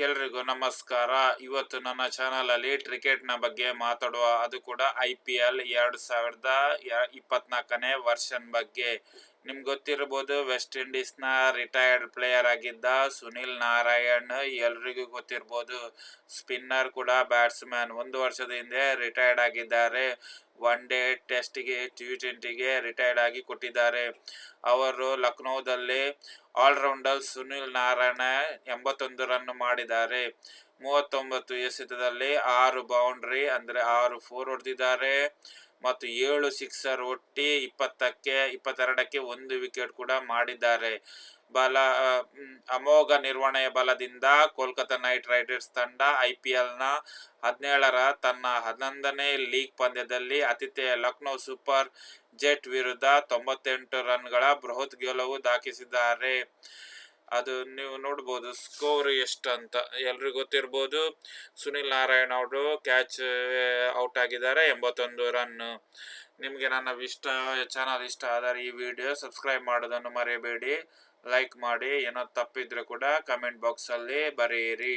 ಎಲ್ರಿಗೂ ನಮಸ್ಕಾರ. ಇವತ್ತು ನನ್ನ ಚಾನಲ್ ಅಲ್ಲಿ ಕ್ರಿಕೆಟ್ನ ಬಗ್ಗೆ ಮಾತಾಡುವ, ಅದು ಕೂಡ IPL 2024ನೇ ವರ್ಷನ್ ಬಗ್ಗೆ. ನಿಮ್ಗೆ ಗೊತ್ತಿರಬಹುದು, ವೆಸ್ಟ್ ಇಂಡೀಸ್ನ ರಿಟೈರ್ಡ್ ಪ್ಲೇಯರ್ ಆಗಿದ್ದ ಸುನಿಲ್ ನಾರಾಯಣ್ ಎಲ್ರಿಗೂ ಗೊತ್ತಿರ್ಬೋದು. ಸ್ಪಿನ್ನರ್ ಕೂಡ ಬ್ಯಾಟ್ಸ್ಮನ್. 1 ವರ್ಷದ ಹಿಂದೆ ರಿಟೈರ್ಡ್ ಆಗಿದ್ದಾರೆ. ಒನ್ ಡೇ ಟೆಸ್ಟ್ಗೆ, T20ಗೆ ರಿಟೈರ್ಡ್ ಆಗಿ ಕೊಟ್ಟಿದ್ದಾರೆ. ಅವರು ಲಕ್ನೋದಲ್ಲಿ ಆಲ್ರೌಂಡರ್ ಸುನಿಲ್ ನಾರಾಯಣ 81 ರನ್ ಮಾಡಿದ್ದಾರೆ. 39 ಎಸೆತದಲ್ಲಿ 6 ಬೌಂಡ್ರಿ ಅಂದರೆ 6 4 ಹೊಡೆದಿದ್ದಾರೆ ಮತ್ತು 7 ಸಿಕ್ಸರ್ ಒಟ್ಟಿ 22ಕ್ಕೆ 1 ವಿಕೆಟ್ ಕೂಡ ಮಾಡಿದ್ದಾರೆ. ಅಮೋಘ ನಿರ್ವಹಣೆಯ ಬಲದಿಂದ ಕೋಲ್ಕತಾ ನೈಟ್ ರೈಡರ್ಸ್ ತಂಡ IPLನ 17ರ ತನ್ನ 11ನೇ ಲೀಗ್ ಪಂದ್ಯದಲ್ಲಿ ಆತಿಥೇಯ ಲಕ್ನೋ ಸೂಪರ್ ಜೆಟ್ ವಿರುದ್ಧ 98 ರನ್ಗಳ ಬೃಹತ್ ಗೆಲುವು ದಾಖಲಿಸಿದ್ದಾರೆ. ಅದು ನೀವು ನೋಡ್ಬೋದು ಸ್ಕೋರ್ ಎಷ್ಟು ಅಂತ. ಎಲ್ರಿಗೂ ಗೊತ್ತಿರ್ಬೋದು, ಸುನಿಲ್ ನಾರಾಯಣ್ ಅವರು ಕ್ಯಾಚ್ ಔಟ್ ಆಗಿದ್ದಾರೆ, 81 ರನ್. ನಿಮಗೆ ನನ್ನ ಚಾನಲ್ ಇಷ್ಟ ಆದರೆ ಈ ವಿಡಿಯೋ ಸಬ್ಸ್ಕ್ರೈಬ್ ಮಾಡೋದನ್ನು ಮರೆಯಬೇಡಿ. ಲೈಕ್ ಮಾಡಿ. ಏನೋ ತಪ್ಪಿದ್ರೆ ಕೂಡ ಕಮೆಂಟ್ ಬಾಕ್ಸಲ್ಲಿ ಬರೆಯಿರಿ.